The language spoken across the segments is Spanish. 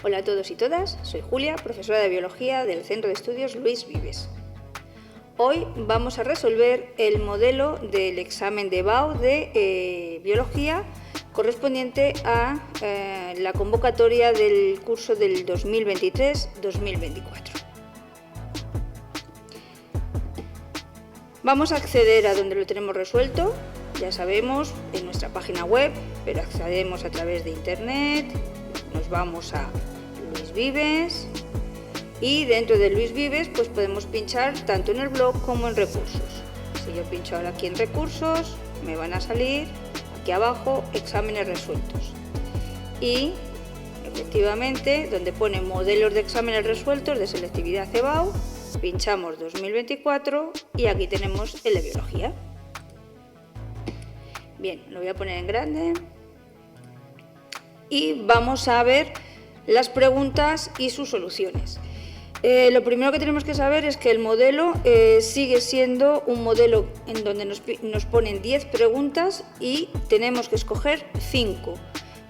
Hola a todos y todas, soy Julia, profesora de Biología del Centro de Estudios Luis Vives. Hoy vamos a resolver el modelo del examen de BAU de Biología correspondiente a la convocatoria del curso del 2023-2024. Vamos a acceder a donde lo tenemos resuelto, ya sabemos, en nuestra página web, pero accedemos a través de internet, nos vamos a Luis Vives y dentro de Luis Vives pues podemos pinchar tanto en el blog como en recursos. Si yo pincho ahora aquí en recursos, me van a salir aquí abajo exámenes resueltos y efectivamente donde pone modelos de exámenes resueltos de selectividad EBAU, pinchamos 2024 y aquí tenemos el de biología. Bien, lo voy a poner en grande y vamos a ver las preguntas y sus soluciones. Lo primero que tenemos que saber es que el modelo sigue siendo un modelo en donde nos ponen 10 preguntas y tenemos que escoger 5.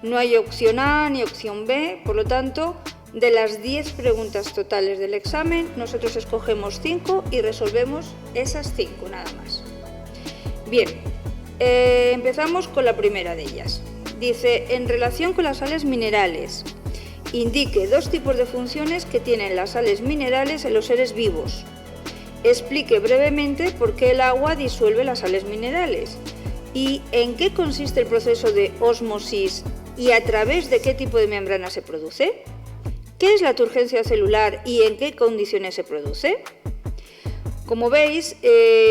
No hay opción A ni opción B, por lo tanto, de las 10 preguntas totales del examen, nosotros escogemos 5 y resolvemos esas 5 nada más. Bien, empezamos con la primera de ellas. Dice, en relación con las sales minerales, indique 2 tipos de funciones que tienen las sales minerales en los seres vivos. Explique brevemente por qué el agua disuelve las sales minerales y en qué consiste el proceso de ósmosis y a través de qué tipo de membrana se produce. ¿Qué es la turgencia celular y en qué condiciones se produce? Como veis,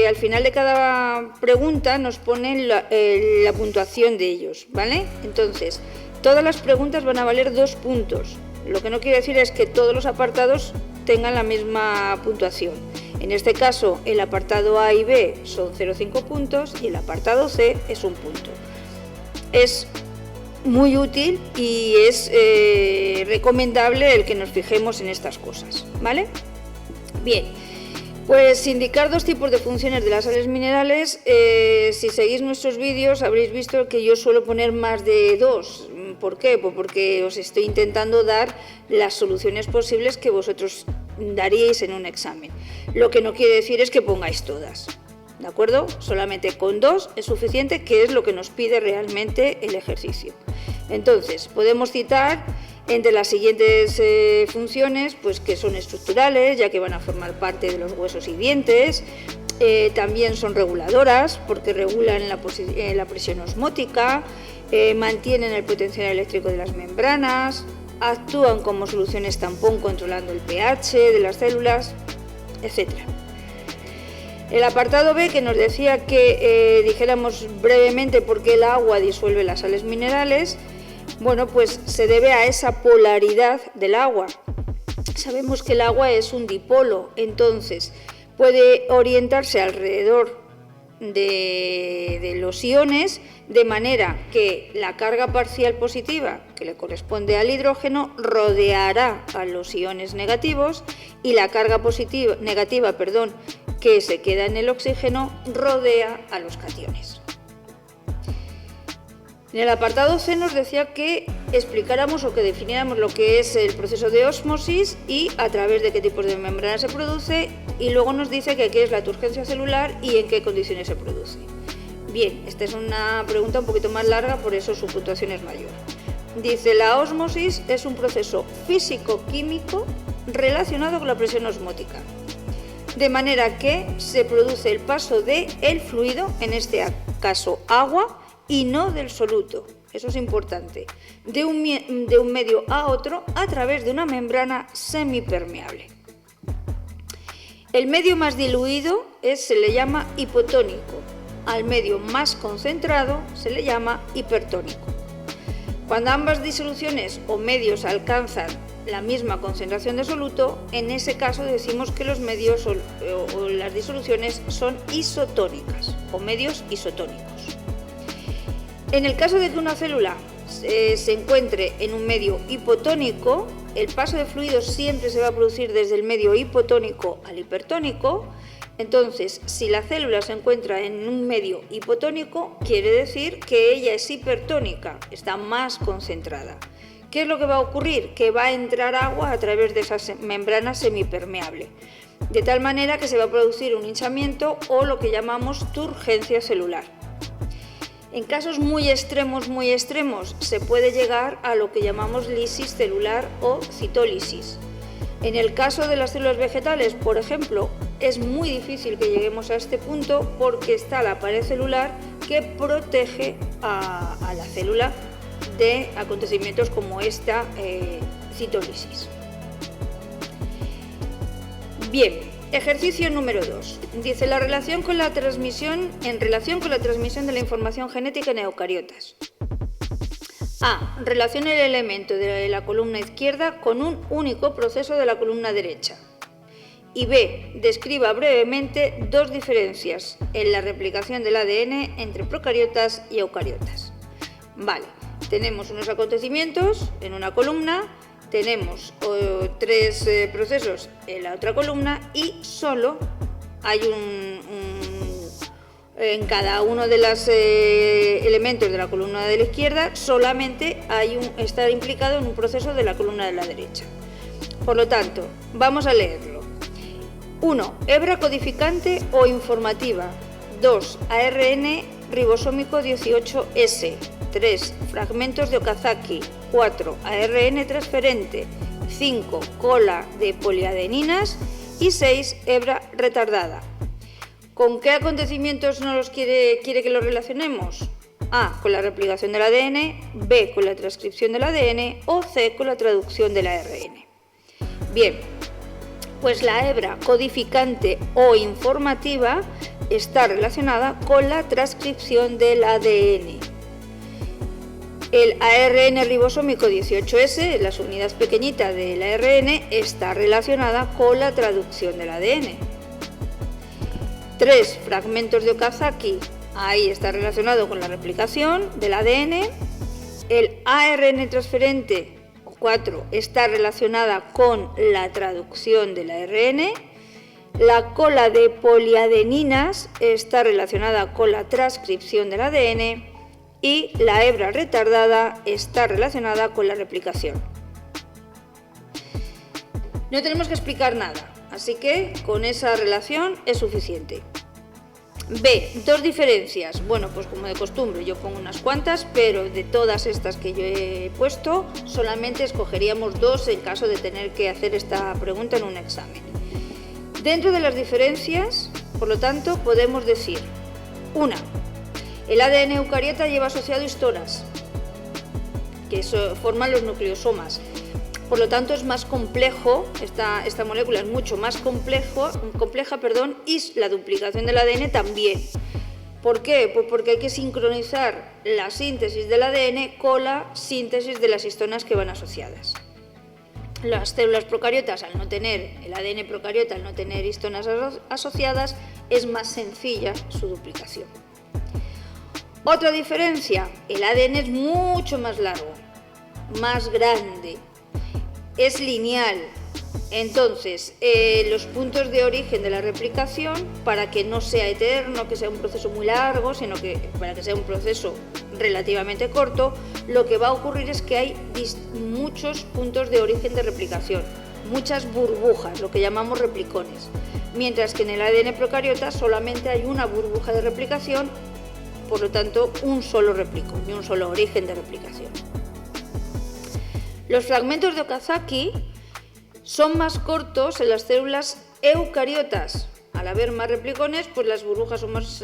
al final de cada pregunta nos ponen la puntuación de ellos, ¿vale? Entonces, todas las preguntas van a valer 2 puntos. Lo que no quiere decir es que todos los apartados tengan la misma puntuación. En este caso, el apartado A y B son 0,5 puntos y el apartado C es 1 punto. Es muy útil y es recomendable el que nos fijemos en estas cosas, ¿vale? Bien, pues indicar 2 tipos de funciones de las sales minerales, si seguís nuestros vídeos habréis visto que yo suelo poner más de 2. ¿Por qué? Pues porque os estoy intentando dar las soluciones posibles que vosotros daríais en un examen. Lo que no quiere decir es que pongáis todas, ¿de acuerdo? Solamente con 2 es suficiente, que es lo que nos pide realmente el ejercicio. Entonces, podemos citar entre las siguientes funciones, pues que son estructurales, ya que van a formar parte de los huesos y dientes. También son reguladoras, porque regulan la presión osmótica, mantienen el potencial eléctrico de las membranas, actúan como soluciones tampón controlando el pH de las células, etc. El apartado B, que nos decía que dijéramos brevemente por qué el agua disuelve las sales minerales, bueno, pues se debe a esa polaridad del agua. Sabemos que el agua es un dipolo, entonces puede orientarse alrededor de los iones, de manera que la carga parcial positiva, que le corresponde al hidrógeno, rodeará a los iones negativos y la carga negativa, que se queda en el oxígeno, rodea a los cationes. En el apartado C nos decía que explicáramos o que definiéramos lo que es el proceso de ósmosis y a través de qué tipos de membrana se produce, y luego nos dice que qué es la turgencia celular y en qué condiciones se produce. Bien, esta es una pregunta un poquito más larga, por eso su puntuación es mayor. Dice, la ósmosis es un proceso físico-químico relacionado con la presión osmótica, de manera que se produce el paso del fluido, en este caso agua, y no del soluto, eso es importante, de un medio a otro a través de una membrana semipermeable. El medio más diluido se le llama hipotónico, al medio más concentrado se le llama hipertónico. Cuando ambas disoluciones o medios alcanzan la misma concentración de soluto, en ese caso decimos que los medios o las disoluciones son isotónicas o medios isotónicos. En el caso de que una célula se encuentre en un medio hipotónico, el paso de fluidos siempre se va a producir desde el medio hipotónico al hipertónico. Entonces, si la célula se encuentra en un medio hipotónico, quiere decir que ella es hipertónica, está más concentrada. ¿Qué es lo que va a ocurrir? Que va a entrar agua a través de esa membrana semipermeable, de tal manera que se va a producir un hinchamiento o lo que llamamos turgencia celular. En casos muy extremos, se puede llegar a lo que llamamos lisis celular o citólisis. En el caso de las células vegetales, por ejemplo, es muy difícil que lleguemos a este punto porque está la pared celular que protege a la célula de acontecimientos como esta citólisis. Bien, ejercicio número 2. Dice en relación con la transmisión de la información genética en eucariotas. A. Relaciona el elemento de la columna izquierda con un único proceso de la columna derecha. Y B. Describa brevemente dos diferencias en la replicación del ADN entre procariotas y eucariotas. Vale, tenemos unos acontecimientos en una columna, tenemos 3 procesos en la otra columna y solo hay en cada uno de los elementos de la columna de la izquierda solamente está implicado en un proceso de la columna de la derecha. Por lo tanto, vamos a leerlo. 1. Hebra codificante o informativa. 2. ARN ribosómico 18S. 3. Fragmentos de Okazaki. 4. ARN transferente. 5. Cola de poliadeninas. Y 6. Hebra retardada. ¿Con qué acontecimientos quiere que los relacionemos? A. Con la replicación del ADN. B. Con la transcripción del ADN. O C. Con la traducción del ARN. Bien, pues la hebra codificante o informativa está relacionada con la transcripción del ADN. El ARN ribosómico 18S, la unidad pequeñita del ARN, está relacionada con la traducción del ADN. 3 fragmentos de Okazaki, ahí está relacionado con la replicación del ADN. El ARN transferente 4 está relacionada con la traducción del ARN. La cola de poliadeninas está relacionada con la transcripción del ADN y la hebra retardada está relacionada con la replicación. No tenemos que explicar nada, así que con esa relación es suficiente. B. Dos diferencias. Bueno, pues como de costumbre yo pongo unas cuantas, pero de todas estas que yo he puesto solamente escogeríamos 2 en caso de tener que hacer esta pregunta en un examen. Dentro de las diferencias, por lo tanto, podemos decir: 1. El ADN eucariota lleva asociado histonas, que forman los nucleosomas. Por lo tanto, es más complejo, esta molécula es mucho más compleja, y la duplicación del ADN también. ¿Por qué? Pues porque hay que sincronizar la síntesis del ADN con la síntesis de las histonas que van asociadas. Las células procariotas, al no tener el ADN procariota, al no tener histonas asociadas, es más sencilla su duplicación. Otra diferencia, el ADN es mucho más largo, más grande, es lineal. Entonces, los puntos de origen de la replicación, para que no sea eterno, que sea un proceso muy largo, sino que para que sea un proceso relativamente corto, lo que va a ocurrir es que hay muchos puntos de origen de replicación, muchas burbujas, lo que llamamos replicones, mientras que en el ADN procariota solamente hay una burbuja de replicación, por lo tanto, un solo replicón y un solo origen de replicación. Los fragmentos de Okazaki son más cortos en las células eucariotas. Al haber más replicones, pues las burbujas son más,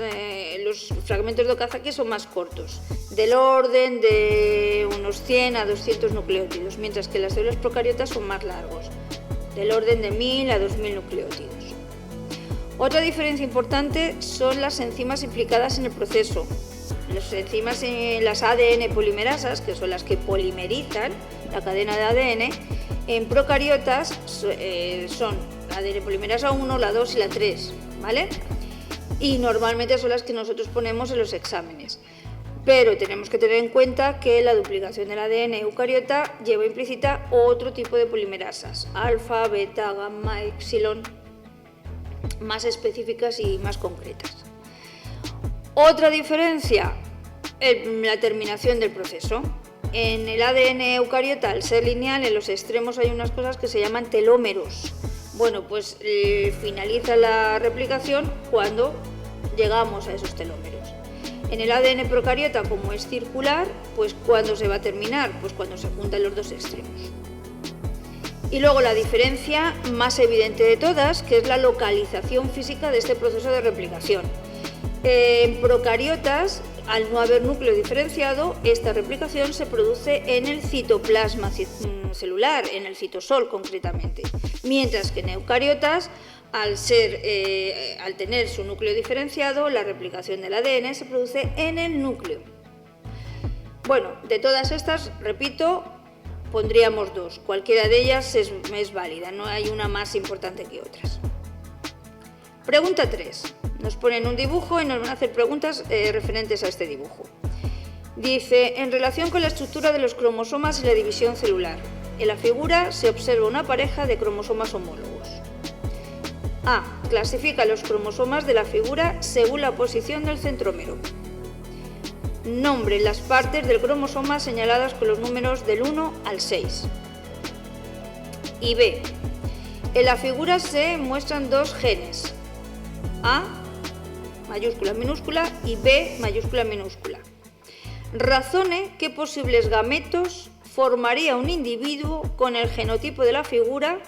los fragmentos de Okazaki son más cortos, del orden de unos 100 a 200 nucleótidos, mientras que las células procariotas son más largos, del orden de 1000 a 2000 nucleótidos. Otra diferencia importante son las enzimas implicadas en el proceso. Las enzimas, las ADN polimerasas, que son las que polimerizan la cadena de ADN, en procariotas son la ADN polimerasa 1, la 2 y la 3, ¿vale? Y normalmente son las que nosotros ponemos en los exámenes. Pero tenemos que tener en cuenta que la duplicación del ADN eucariota lleva implícita otro tipo de polimerasas, alfa, beta, gamma, epsilon, más específicas y más concretas. Otra diferencia, la terminación del proceso. En el ADN eucariota, al ser lineal, en los extremos hay unas cosas que se llaman telómeros. Bueno, pues finaliza la replicación cuando llegamos a esos telómeros. En el ADN procariota, como es circular, pues ¿cuándo se va a terminar? Pues cuando se juntan los dos extremos. Y luego la diferencia más evidente de todas, que es la localización física de este proceso de replicación. En procariotas, al no haber núcleo diferenciado, esta replicación se produce en el citoplasma celular, en el citosol concretamente, mientras que en eucariotas, al tener su núcleo diferenciado, la replicación del ADN se produce en el núcleo. Bueno, de todas estas, repito, pondríamos dos. Cualquiera de ellas es válida, no hay una más importante que otras. Pregunta 3. Nos ponen un dibujo y nos van a hacer preguntas referentes a este dibujo. Dice, en relación con la estructura de los cromosomas y la división celular, en la figura se observa una pareja de cromosomas homólogos. A. Clasifica los cromosomas de la figura según la posición del centrómero. Nombre las partes del cromosoma señaladas con los números del 1 al 6. Y B. En la figura se muestran dos genes, A mayúscula minúscula y B mayúscula minúscula. Razone qué posibles gametos formaría un individuo con el genotipo de la figura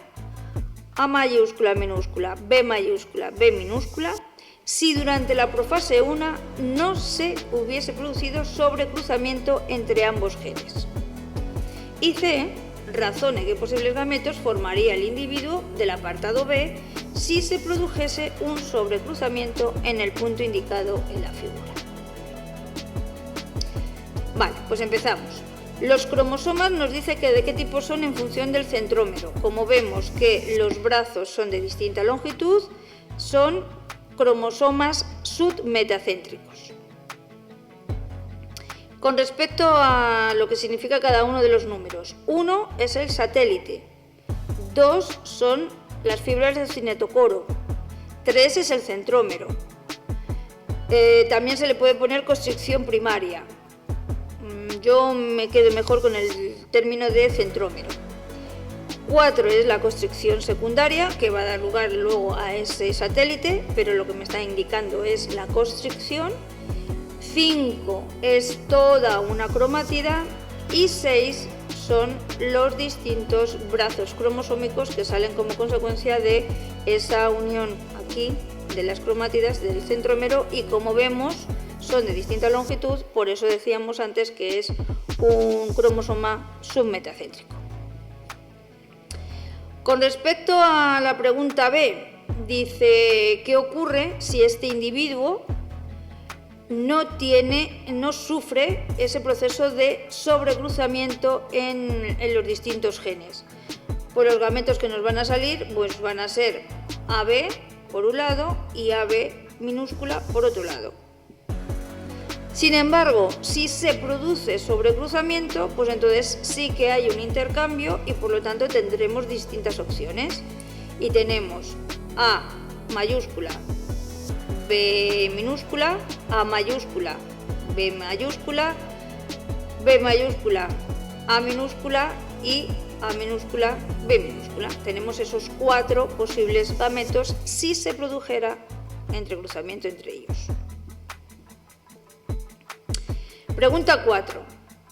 A mayúscula minúscula, B mayúscula, B minúscula, si durante la profase 1 no se hubiese producido sobrecruzamiento entre ambos genes. Y C. Razone qué posibles gametos formaría el individuo del apartado B si se produjese un sobrecruzamiento en el punto indicado en la figura. Vale, pues empezamos. Los cromosomas nos dice que de qué tipo son en función del centrómero. Como vemos que los brazos son de distinta longitud, son cromosomas submetacéntricos. Con respecto a lo que significa cada uno de los números, 1 es el satélite, 2 son las fibras del cinetocoro, 3 es el centrómero. También se le puede poner constricción primaria. Yo me quedo mejor con el término de centrómero. 4 es la constricción secundaria, que va a dar lugar luego a ese satélite, pero lo que me está indicando es la constricción. 5 es toda una cromatida y 6 son los distintos brazos cromosómicos que salen como consecuencia de esa unión aquí de las cromátidas del centrómero y, como vemos, son de distinta longitud, por eso decíamos antes que es un cromosoma submetacéntrico. Con respecto a la pregunta B, dice ¿qué ocurre si este individuo no sufre ese proceso de sobrecruzamiento en los distintos genes? Pues los gametos que nos van a salir pues van a ser AB por un lado y AB minúscula por otro lado. Sin embargo, si se produce sobrecruzamiento, pues entonces sí que hay un intercambio y por lo tanto tendremos distintas opciones. Y tenemos A mayúscula, B minúscula, A mayúscula, B mayúscula, B mayúscula, A minúscula y A minúscula, B minúscula. Tenemos esos 4 posibles gametos si se produjera entrecruzamiento entre ellos. Pregunta 4,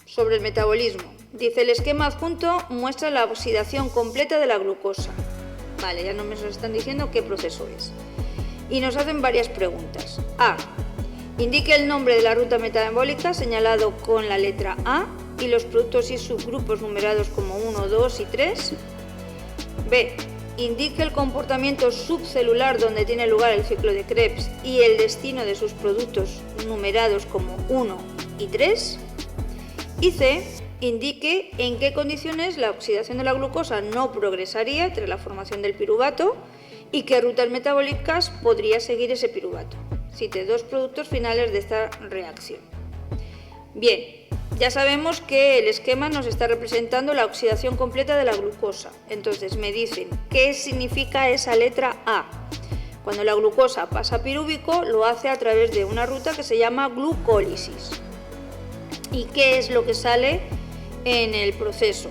sobre el metabolismo. Dice, el esquema adjunto muestra la oxidación completa de la glucosa. Vale, ya no me están diciendo qué proceso es. Y nos hacen varias preguntas. A. Indique el nombre de la ruta metabólica señalado con la letra A y los productos y subgrupos numerados como 1, 2 y 3. B. Indique el comportamiento subcelular donde tiene lugar el ciclo de Krebs y el destino de sus productos numerados como 1 y 3. Y C. Indique en qué condiciones la oxidación de la glucosa no progresaría tras la formación del piruvato y qué rutas metabólicas podría seguir ese piruvato. Cite 2 productos finales de esta reacción. Bien, ya sabemos que el esquema nos está representando la oxidación completa de la glucosa. Entonces me dicen, ¿qué significa esa letra A? Cuando la glucosa pasa a pirúvico, lo hace a través de una ruta que se llama glucólisis. ¿Y qué es lo que sale en el proceso.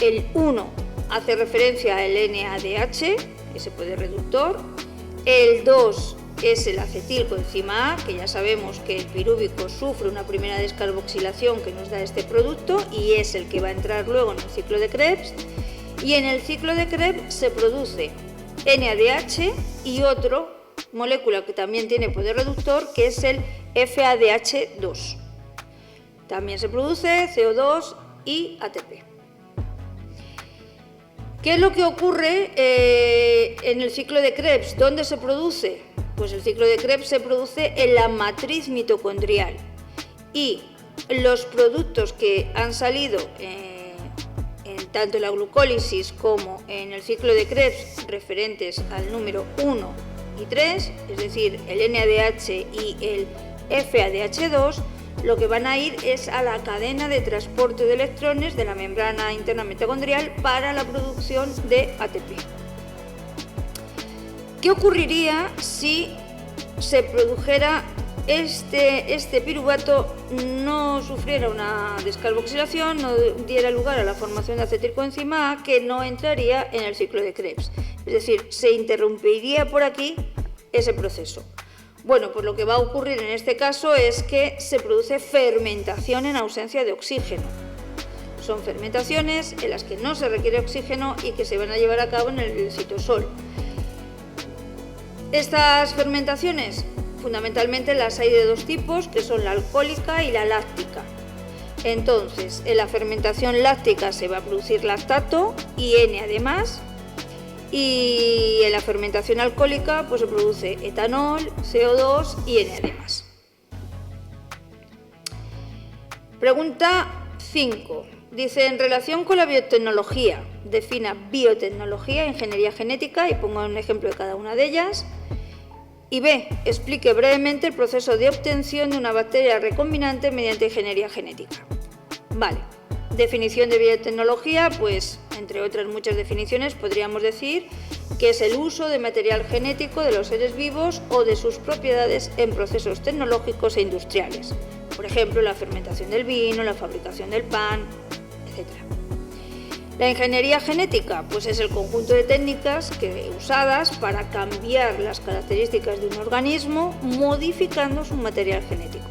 El 1 hace referencia al NADH, ese poder reductor. El 2 es el acetilcoenzima A, que ya sabemos que el pirúvico sufre una primera descarboxilación que nos da este producto y es el que va a entrar luego en el ciclo de Krebs. Y en el ciclo de Krebs se produce NADH y otra molécula que también tiene poder reductor, que es el FADH2. También se produce CO2 y ATP. ¿Qué es lo que ocurre en el ciclo de Krebs? ¿Dónde se produce? Pues el ciclo de Krebs se produce en la matriz mitocondrial y los productos que han salido tanto en la glucólisis como en el ciclo de Krebs referentes al número 1 y 3, es decir, el NADH y el FADH2, lo que van a ir es a la cadena de transporte de electrones de la membrana interna mitocondrial para la producción de ATP. ¿Qué ocurriría si se produjera este piruvato, no sufriera una descarboxilación, no diera lugar a la formación de acetilcoenzima A, que no entraría en el ciclo de Krebs? Es decir, se interrumpiría por aquí ese proceso. Bueno, pues lo que va a ocurrir en este caso es que se produce fermentación en ausencia de oxígeno. Son fermentaciones en las que no se requiere oxígeno y que se van a llevar a cabo en el citosol. Estas fermentaciones fundamentalmente las hay de dos tipos, que son la alcohólica y la láctica. Entonces, en la fermentación láctica se va a producir lactato y N además, y en la fermentación alcohólica pues se produce etanol, CO2 y N además. Pregunta 5. Dice, en relación con la biotecnología, defina biotecnología, ingeniería genética, y pongo un ejemplo de cada una de ellas. Y B, explique brevemente el proceso de obtención de una bacteria recombinante mediante ingeniería genética. Vale, definición de biotecnología, pues entre otras muchas definiciones podríamos decir que es el uso de material genético de los seres vivos o de sus propiedades en procesos tecnológicos e industriales. Por ejemplo, la fermentación del vino, la fabricación del pan, etc. La ingeniería genética, pues es el conjunto de técnicas usadas para cambiar las características de un organismo modificando su material genético.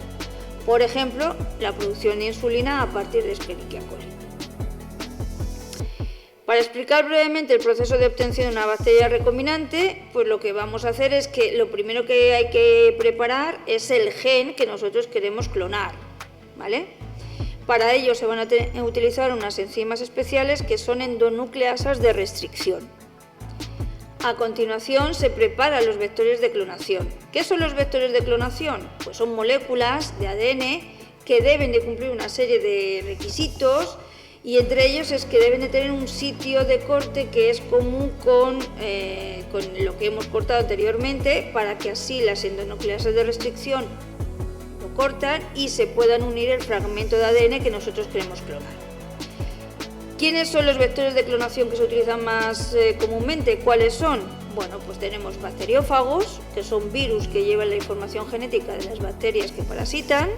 Por ejemplo, la producción de insulina a partir de Escherichia coli. Para explicar brevemente el proceso de obtención de una bacteria recombinante, pues lo que vamos a hacer es que lo primero que hay que preparar es el gen que nosotros queremos clonar, ¿vale? Para ello se van a utilizar unas enzimas especiales que son endonucleasas de restricción. A continuación se preparan los vectores de clonación. ¿Qué son los vectores de clonación? Pues son moléculas de ADN que deben de cumplir una serie de requisitos, y entre ellos es que deben de tener un sitio de corte que es común con lo que hemos cortado anteriormente, para que así las endonucleasas de restricción lo cortan y se puedan unir el fragmento de ADN que nosotros queremos clonar. ¿Quiénes son los vectores de clonación que se utilizan más comúnmente? ¿Cuáles son? Bueno, pues tenemos bacteriófagos, que son virus que llevan la información genética de las bacterias que parasitan.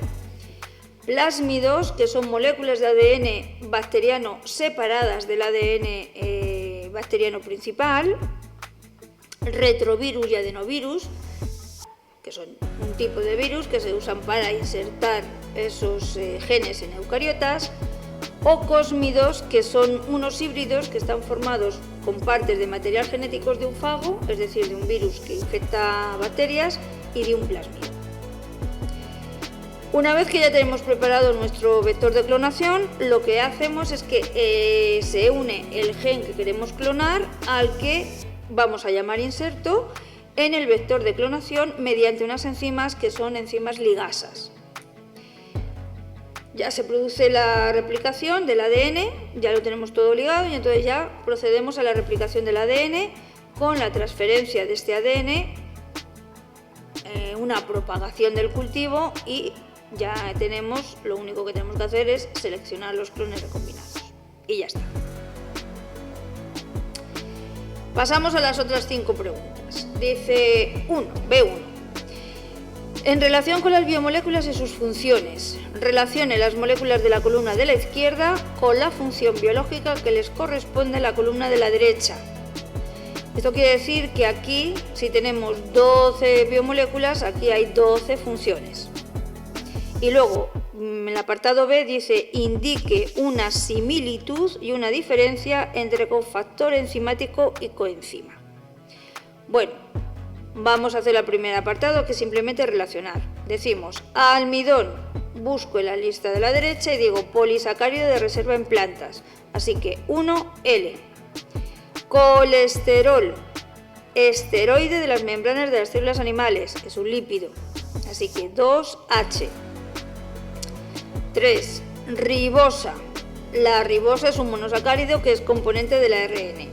Plásmidos, que son moléculas de ADN bacteriano separadas del ADN bacteriano principal. Retrovirus y adenovirus, que son un tipo de virus que se usan para insertar esos genes en eucariotas. O cosmidos, que son unos híbridos que están formados con partes de material genéticos de un fago, es decir, de un virus que infecta bacterias, y de un plásmido. Una vez que ya tenemos preparado nuestro vector de clonación, lo que hacemos es que se une el gen que queremos clonar al que vamos a llamar inserto en el vector de clonación mediante unas enzimas que son enzimas ligasas. Ya se produce la replicación del ADN, ya lo tenemos todo ligado, y entonces ya procedemos a la replicación del ADN con la transferencia de este ADN, una propagación del cultivo, y ya tenemos, lo único que tenemos que hacer es seleccionar los clones recombinados y ya está. Pasamos a las otras 5 preguntas. Dice B1. En relación con las biomoléculas y sus funciones, relacione las moléculas de la columna de la izquierda con la función biológica que les corresponde a la columna de la derecha. Esto quiere decir que aquí, si tenemos 12 biomoléculas, aquí hay 12 funciones. Y luego, en el apartado B dice, indique una similitud y una diferencia entre cofactor enzimático y coenzima. Bueno, vamos a hacer el primer apartado, que es simplemente relacionar. Decimos, almidón, busco en la lista de la derecha y digo polisacárido de reserva en plantas. Así que 1L. Colesterol, esteroide de las membranas de las células animales, es un lípido. Así que 2H. 3. Ribosa. La ribosa es un monosacárido que es componente del ARN.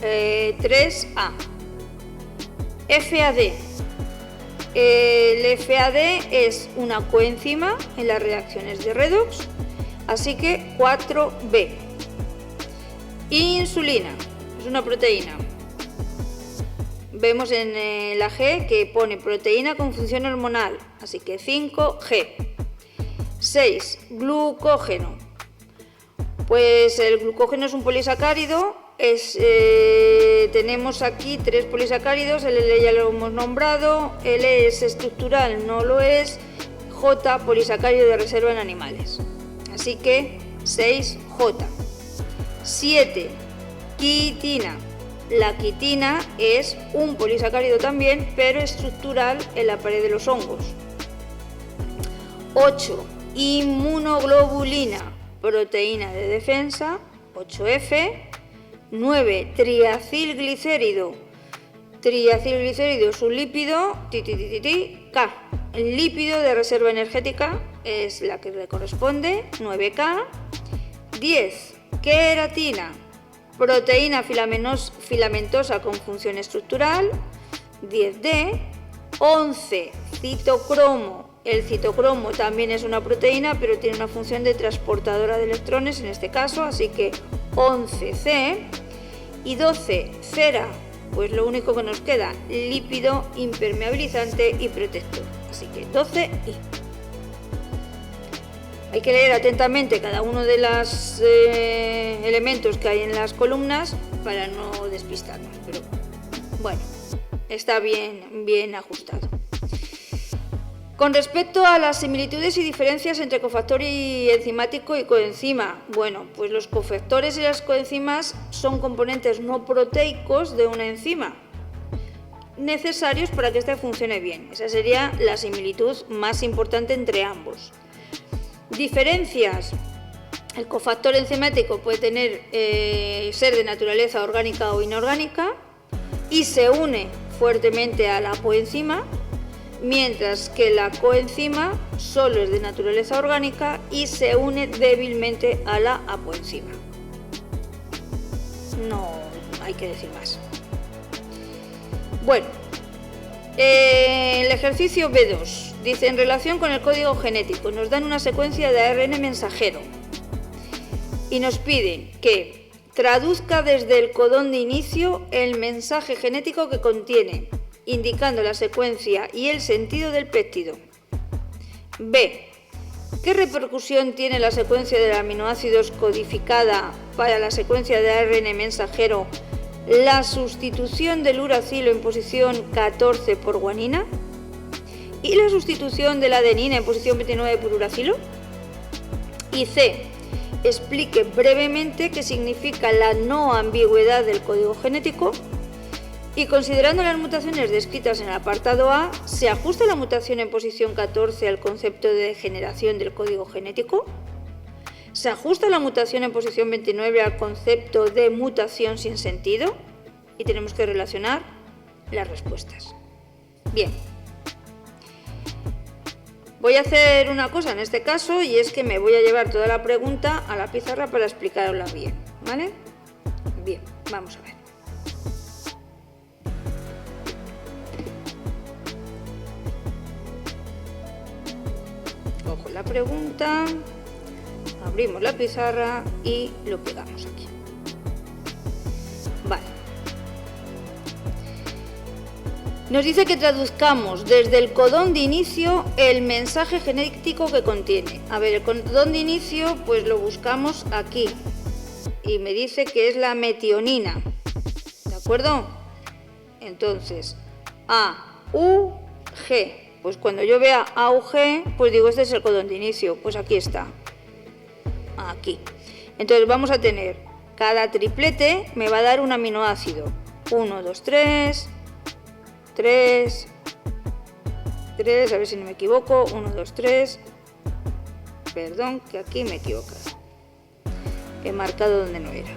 3A. FAD. El FAD es una coenzima en las reacciones de redox, así que 4B. Insulina, es una proteína. Vemos en la G que pone proteína con función hormonal, así que 5G. 6. Glucógeno. Pues el glucógeno es un polisacárido. Tenemos aquí 3 polisacáridos, el L ya lo hemos nombrado, L es estructural, no lo es, J polisacárido de reserva en animales. Así que 6J. 7. Quitina. La quitina es un polisacárido también, pero estructural en la pared de los hongos. 8. Inmunoglobulina, proteína de defensa, 8F. 9. Triacilglicérido. Triacilglicérido es un lípido, K. El lípido de reserva energética es la que le corresponde, 9K. 10. Queratina. Proteína filamentosa con función estructural, 10D. 11. Citocromo. El citocromo también es una proteína, pero tiene una función de transportadora de electrones en este caso, así que 11C. Y 12, cera, pues lo único que nos queda, lípido impermeabilizante y protector, así que 12I. Hay que leer atentamente cada uno de los elementos que hay en las columnas para no despistarnos, pero bueno, está bien ajustado. Con respecto a las similitudes y diferencias entre cofactor y enzimático y coenzima, bueno, pues los cofactores y las coenzimas son componentes no proteicos de una enzima, necesarios para que éste funcione bien. Esa sería la similitud más importante entre ambos. Diferencias. El cofactor enzimático puede ser de naturaleza orgánica o inorgánica y se une fuertemente a la coenzima, mientras que la coenzima solo es de naturaleza orgánica y se une débilmente a la apoenzima. No hay que decir más. Bueno, el ejercicio B2 dice, en relación con el código genético, nos dan una secuencia de ARN mensajero y nos piden que traduzca desde el codón de inicio el mensaje genético que contiene, indicando la secuencia y el sentido del péptido. B. ¿Qué repercusión tiene la secuencia de aminoácidos codificada para la secuencia de ARN mensajero la sustitución del uracilo en posición 14 por guanina y la sustitución de la adenina en posición 29 por uracilo? Y C. Explique brevemente qué significa la no ambigüedad del código genético. Y considerando las mutaciones descritas en el apartado A, ¿se ajusta la mutación en posición 14 al concepto de degeneración del código genético? ¿Se ajusta la mutación en posición 29 al concepto de mutación sin sentido? Y tenemos que relacionar las respuestas. Bien. Voy a hacer una cosa en este caso, y es que me voy a llevar toda la pregunta a la pizarra para explicarla bien, ¿vale? Bien, vamos a ver. Cojo la pregunta, abrimos la pizarra y lo pegamos aquí. Vale. Nos dice que traduzcamos desde el codón de inicio el mensaje genético que contiene. A ver, el codón de inicio pues lo buscamos aquí y me dice que es la metionina, ¿de acuerdo? Entonces, A, U, G. Pues cuando yo vea A, U, G, pues digo, este es el codón de inicio. Pues aquí está, aquí. Entonces vamos a tener, cada triplete me va a dar un aminoácido. 1, 2, 3... 3, a ver si no me equivoco, 1, 2, 3, perdón, que aquí me he equivocado, he marcado donde no era,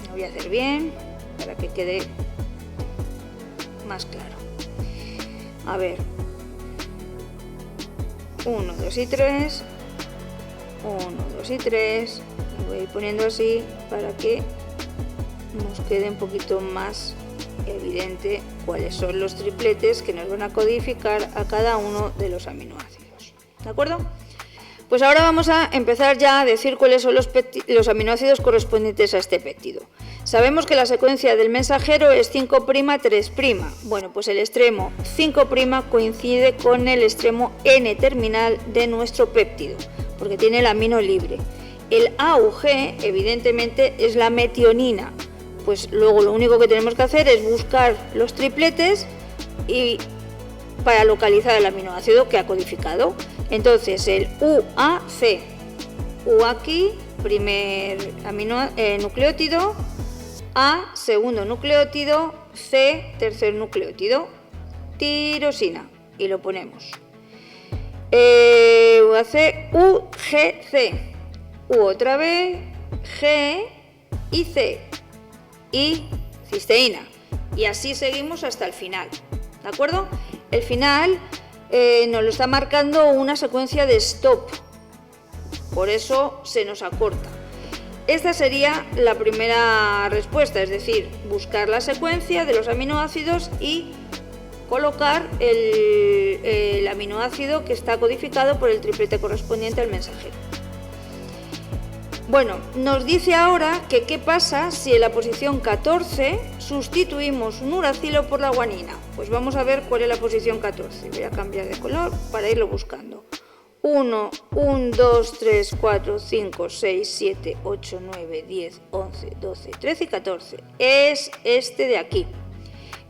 lo voy a hacer bien para que quede más claro. A ver, 1, 2 y 3, 1, 2 y 3, lo voy a ir poniendo así para que nos quede un poquito más evidente cuáles son los tripletes que nos van a codificar a cada uno de los aminoácidos, ¿de acuerdo? Pues ahora vamos a empezar ya a decir cuáles son los aminoácidos correspondientes a este péptido. Sabemos que la secuencia del mensajero es 5', 3'. Bueno, pues el extremo 5' coincide con el extremo N terminal de nuestro péptido, porque tiene el amino libre. El AUG, evidentemente, es la metionina. Pues luego lo único que tenemos que hacer es buscar los tripletes y para localizar el aminoácido que ha codificado. Entonces el UAC, U aquí, primer nucleótido, A, segundo nucleótido, C, tercer nucleótido, tirosina, y lo ponemos. UAC, UGC, U otra vez, G y C. Y cisteína, y así seguimos hasta el final, ¿de acuerdo? El final nos lo está marcando una secuencia de stop, por eso se nos acorta. Esta sería la primera respuesta, es decir, buscar la secuencia de los aminoácidos y colocar el aminoácido que está codificado por el triplete correspondiente al mensajero. Bueno, nos dice ahora que qué pasa si en la posición 14 sustituimos un uracilo por la guanina. Pues vamos a ver cuál es la posición 14. Voy a cambiar de color para irlo buscando. 1, 2, 3, 4, 5, 6, 7, 8, 9, 10, 11, 12, 13 y 14. Es este de aquí.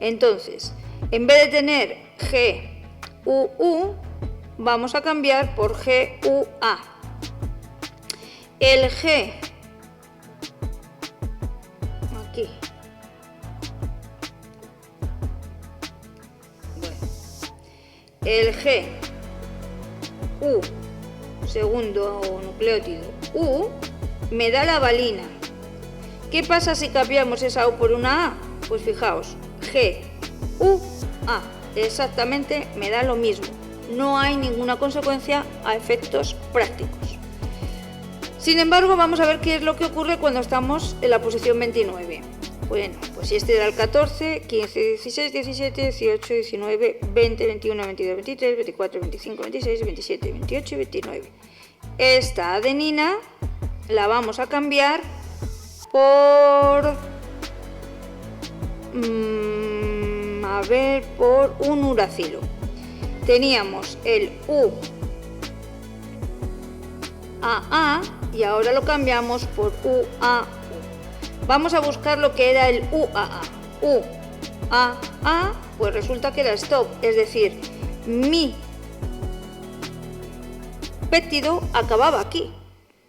Entonces, en vez de tener GUU, vamos a cambiar por GUA. El G, aquí, bueno, el G, U, segundo nucleótido, U, me da la valina. ¿Qué pasa si cambiamos esa U por una A? Pues fijaos, G, U, A, exactamente me da lo mismo. No hay ninguna consecuencia a efectos prácticos. Sin embargo, vamos a ver qué es lo que ocurre cuando estamos en la posición 29. Bueno, pues si este era el 14, 15, 16, 17, 18, 19, 20, 21, 22, 23, 24, 25, 26, 27, 28 y 29. Esta adenina la vamos a cambiar por... por un uracilo. Teníamos el UAA y ahora lo cambiamos por UAU. Vamos a buscar lo que era el UAA. UAA, pues resulta que era stop, es decir, mi péptido acababa aquí.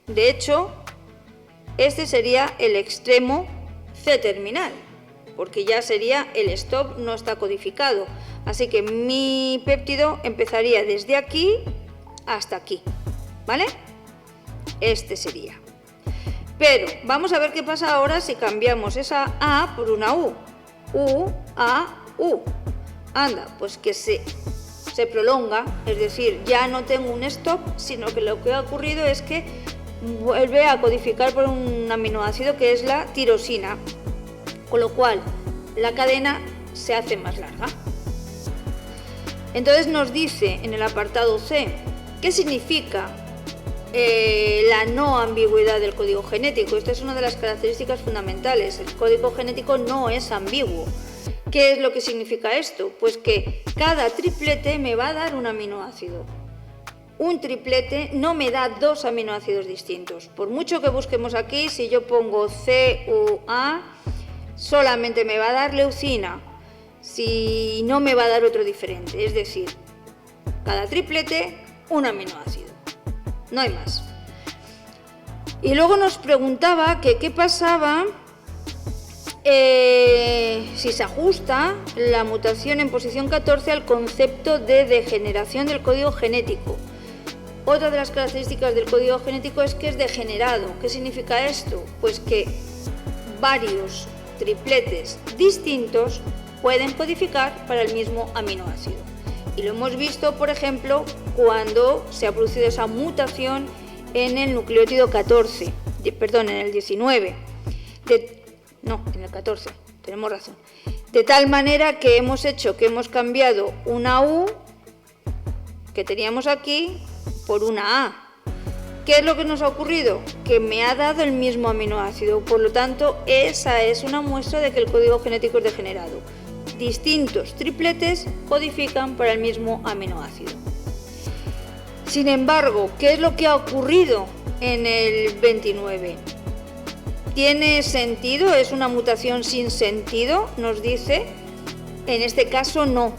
De hecho, este sería el extremo C terminal, porque ya sería el stop, no está codificado. Así que mi péptido empezaría desde aquí hasta aquí, ¿vale? Este sería. Pero vamos a ver qué pasa ahora si cambiamos esa A por una U. U. Anda, pues que se prolonga, es decir, ya no tengo un stop, sino que lo que ha ocurrido es que vuelve a codificar por un aminoácido que es la tirosina, con lo cual la cadena se hace más larga. Entonces nos dice en el apartado C, ¿qué significa la no ambigüedad del código genético? Esta es una de las características fundamentales. El código genético no es ambiguo. ¿Qué es lo que significa esto? Pues que cada triplete me va a dar un aminoácido. Un triplete no me da dos aminoácidos distintos. Por mucho que busquemos aquí, si yo pongo CUA, solamente me va a dar leucina, si no me va a dar otro diferente. Es decir, cada triplete, un aminoácido. No hay más. Y luego nos preguntaba que qué pasaba si se ajusta la mutación en posición 14 al concepto de degeneración del código genético. Otra de las características del código genético es que es degenerado. ¿Qué significa esto? Pues que varios tripletes distintos pueden codificar para el mismo aminoácido. Y lo hemos visto, por ejemplo, cuando se ha producido esa mutación en el nucleótido 14, en el 19. En el 14, tenemos razón. De tal manera que hemos cambiado una U que teníamos aquí por una A. ¿Qué es lo que nos ha ocurrido? Que me ha dado el mismo aminoácido, por lo tanto, esa es una muestra de que el código genético es degenerado. Distintos tripletes codifican para el mismo aminoácido. Sin embargo, ¿qué es lo que ha ocurrido en el 29? ¿Tiene sentido? ¿Es una mutación sin sentido? Nos dice. En este caso no.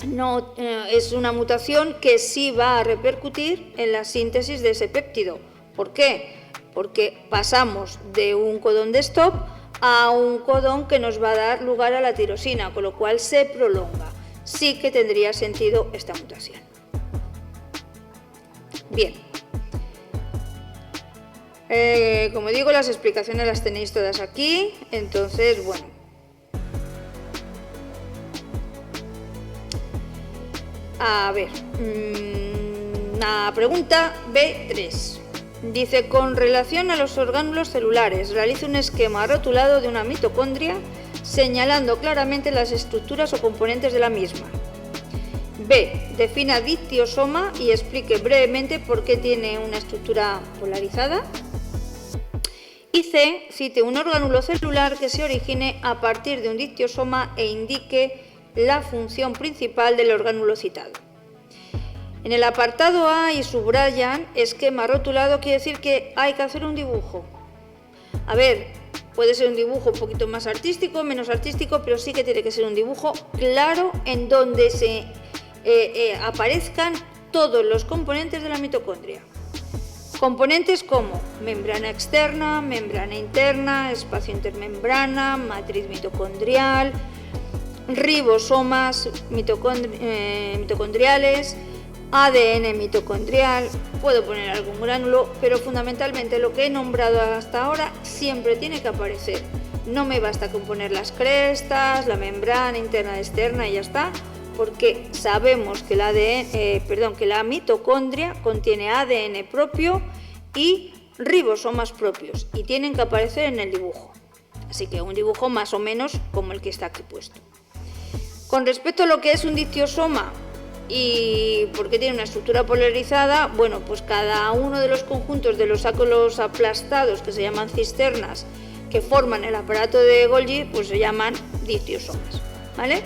No, es una mutación que sí va a repercutir en la síntesis de ese péptido. ¿Por qué? Porque pasamos de un codón de stop a un codón que nos va a dar lugar a la tirosina, con lo cual se prolonga. Sí que tendría sentido esta mutación. Bien. Como digo, las explicaciones las tenéis todas aquí, entonces, bueno. A ver, la pregunta B3. Dice, con relación a los orgánulos celulares, realiza un esquema rotulado de una mitocondria, señalando claramente las estructuras o componentes de la misma. B. Defina dictiosoma y explique brevemente por qué tiene una estructura polarizada. Y C. Cite un orgánulo celular que se origine a partir de un dictiosoma e indique la función principal del orgánulo citado. En el apartado A y subrayan esquema rotulado, quiere decir que hay que hacer un dibujo. A ver, puede ser un dibujo un poquito más artístico, menos artístico, pero sí que tiene que ser un dibujo claro en donde se aparezcan todos los componentes de la mitocondria. Componentes como membrana externa, membrana interna, espacio intermembrana, matriz mitocondrial, ribosomas mitocondriales, ADN mitocondrial, puedo poner algún gránulo, pero fundamentalmente lo que he nombrado hasta ahora siempre tiene que aparecer. No me basta con poner las crestas, la membrana interna, externa y ya está, porque sabemos que que la mitocondria contiene ADN propio y ribosomas propios y tienen que aparecer en el dibujo. Así que un dibujo más o menos como el que está aquí puesto. Con respecto a lo que es un dictiosoma y por qué tiene una estructura polarizada, bueno, pues cada uno de los conjuntos de los áculos aplastados, que se llaman cisternas, que forman el aparato de Golgi, pues se llaman dictiosomas, ¿vale?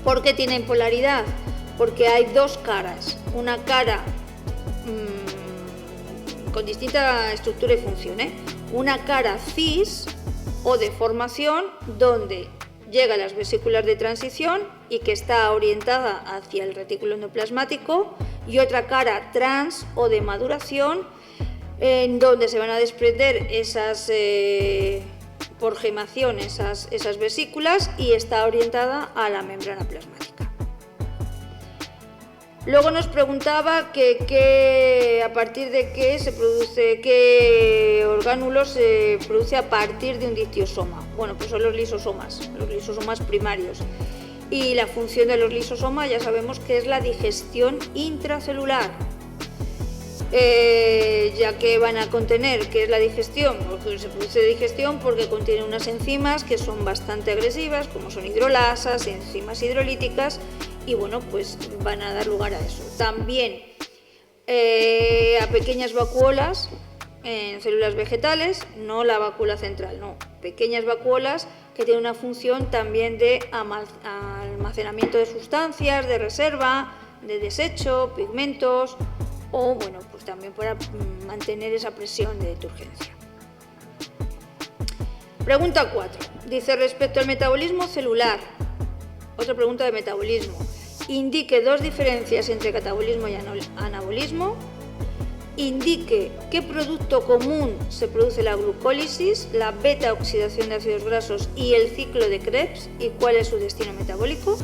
¿Por qué tienen polaridad? Porque hay dos caras, una cara con distinta estructura y función, una cara cis o de formación, donde llega a las vesículas de transición y que está orientada hacia el retículo endoplasmático, y otra cara trans o de maduración, en donde se van a desprender esas por gemación esas vesículas y está orientada a la membrana plasmática. Luego nos preguntaba que a partir de qué se produce, qué orgánulo se produce a partir de un dictiosoma. Bueno, pues son los lisosomas primarios. Y la función de los lisosomas ya sabemos que es la digestión intracelular. Ya que van a contener, ¿qué es la digestión? Porque se produce digestión porque contiene unas enzimas que son bastante agresivas, como son hidrolasas, enzimas hidrolíticas, y bueno, pues van a dar lugar a eso. También a pequeñas vacuolas en células vegetales, no la vacuola central, no, pequeñas vacuolas que tienen una función también de almacenamiento de sustancias, de reserva, de desecho, pigmentos o bueno, pues también para mantener esa presión de turgencia. Pregunta 4. Dice respecto al metabolismo celular, otra pregunta de metabolismo. Indique dos diferencias entre catabolismo y anabolismo. Indique qué producto común se produce la glucólisis, la beta-oxidación de ácidos grasos y el ciclo de Krebs y cuál es su destino metabólico.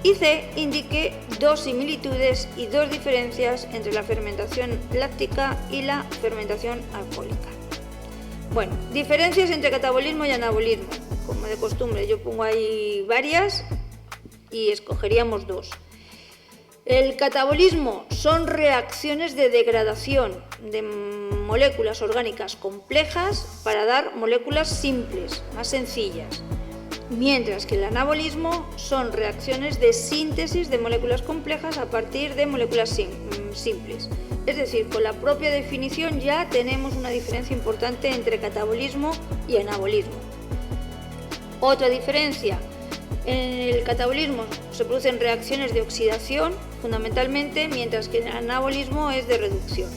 Y C. Indique dos similitudes y dos diferencias entre la fermentación láctica y la fermentación alcohólica. Bueno, diferencias entre catabolismo y anabolismo. Como de costumbre, yo pongo ahí varias y escogeríamos dos. El catabolismo son reacciones de degradación de moléculas orgánicas complejas para dar moléculas simples, más sencillas, mientras que el anabolismo son reacciones de síntesis de moléculas complejas a partir de moléculas simples. Es decir, con la propia definición ya tenemos una diferencia importante entre catabolismo y anabolismo. Otra diferencia. En el catabolismo se producen reacciones de oxidación fundamentalmente, mientras que en el anabolismo es de reducción.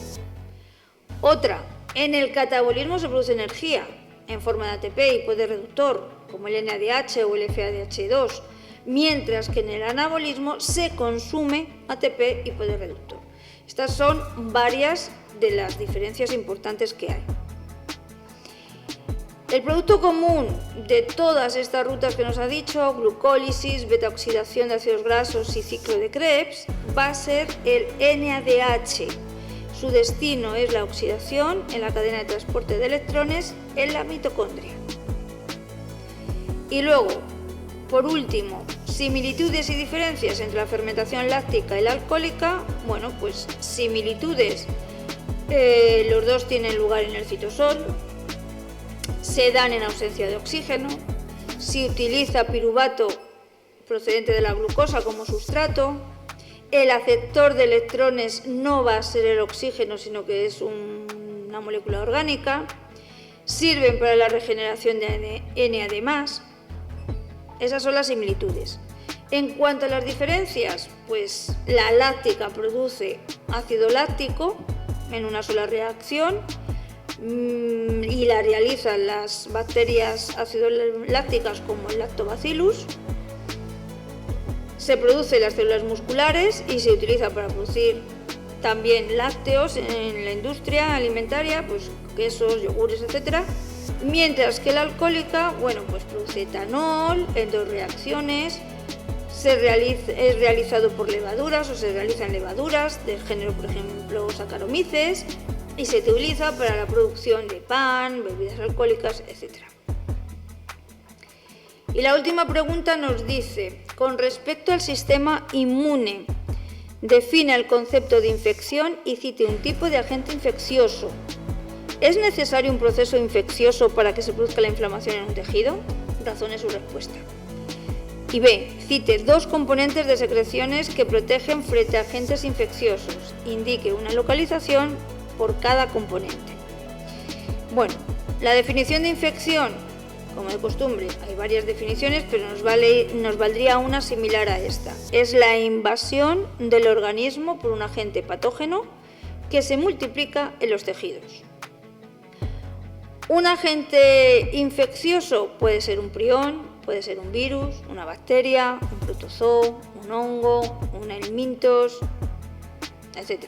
Otra, en el catabolismo se produce energía en forma de ATP y poder reductor, como el NADH o el FADH2, mientras que en el anabolismo se consume ATP y poder reductor. Estas son varias de las diferencias importantes que hay. El producto común de todas estas rutas que nos ha dicho, glucólisis, beta-oxidación de ácidos grasos y ciclo de Krebs, va a ser el NADH. Su destino es la oxidación en la cadena de transporte de electrones en la mitocondria. Y luego, por último, similitudes y diferencias entre la fermentación láctica y la alcohólica. Bueno, pues similitudes, los dos tienen lugar en el citosol, se dan en ausencia de oxígeno, se utiliza piruvato procedente de la glucosa como sustrato, el aceptor de electrones no va a ser el oxígeno, sino que es una molécula orgánica, sirven para la regeneración de NAD+. Esas son las similitudes. En cuanto a las diferencias, pues la láctica produce ácido láctico en una sola reacción y la realizan las bacterias ácido lácticas como el Lactobacillus. Se produce en las células musculares y se utiliza para producir también lácteos en la industria alimentaria, pues quesos, yogures, etc. Mientras que la alcohólica, bueno, pues produce etanol en dos reacciones, es realizado por levaduras o se realizan levaduras del género, por ejemplo, Saccharomyces, y se utiliza para la producción de pan, bebidas alcohólicas, etc. Y la última pregunta nos dice, con respecto al sistema inmune, define el concepto de infección y cite un tipo de agente infeccioso. ¿Es necesario un proceso infeccioso para que se produzca la inflamación en un tejido? Razone su respuesta. Y B, cite dos componentes de secreciones que protegen frente a agentes infecciosos. Indique una localización por cada componente. Bueno, la definición de infección, como de costumbre, hay varias definiciones, pero nos valdría una similar a esta. Es la invasión del organismo por un agente patógeno que se multiplica en los tejidos. Un agente infeccioso puede ser un prión, puede ser un virus, una bacteria, un protozoo, un hongo, un helmintos, etc.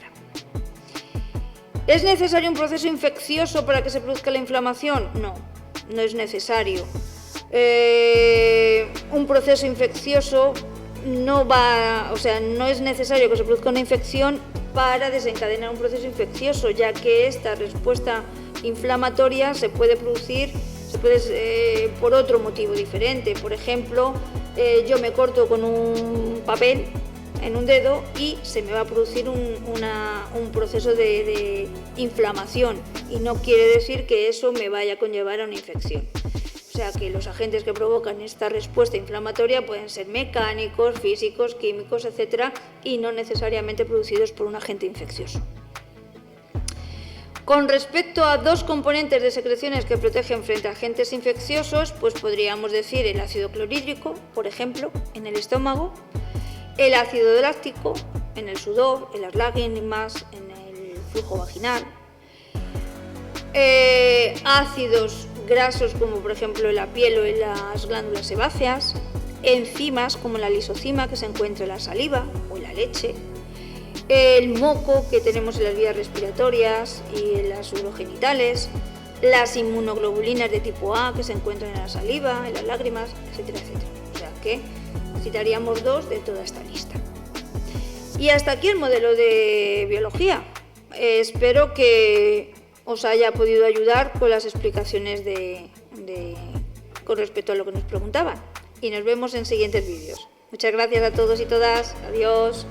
¿Es necesario un proceso infeccioso para que se produzca la inflamación? No, no es necesario. Un proceso infeccioso no es necesario que se produzca una infección para desencadenar un proceso infeccioso, ya que esta respuesta inflamatoria se puede producir por otro motivo diferente. Por ejemplo, yo me corto con un papel en un dedo y se me va a producir un proceso de inflamación, y no quiere decir que eso me vaya a conllevar a una infección. O sea que los agentes que provocan esta respuesta inflamatoria pueden ser mecánicos, físicos, químicos, etc., y no necesariamente producidos por un agente infeccioso. Con respecto a dos componentes de secreciones que protegen frente a agentes infecciosos, pues podríamos decir el ácido clorhídrico, por ejemplo, en el estómago, el ácido láctico, en el sudor, en las lágrimas, en el flujo vaginal, ácidos grasos como por ejemplo en la piel o en las glándulas sebáceas, enzimas como la lisocima que se encuentra en la saliva o en la leche, el moco que tenemos en las vías respiratorias y en las urogenitales, las inmunoglobulinas de tipo A que se encuentran en la saliva, en las lágrimas, etcétera, etcétera. O sea que citaríamos dos de toda esta lista. Y hasta aquí el modelo de biología. Espero que os haya podido ayudar con las explicaciones con respecto a lo que nos preguntaban. Y nos vemos en siguientes vídeos. Muchas gracias a todos y todas. Adiós.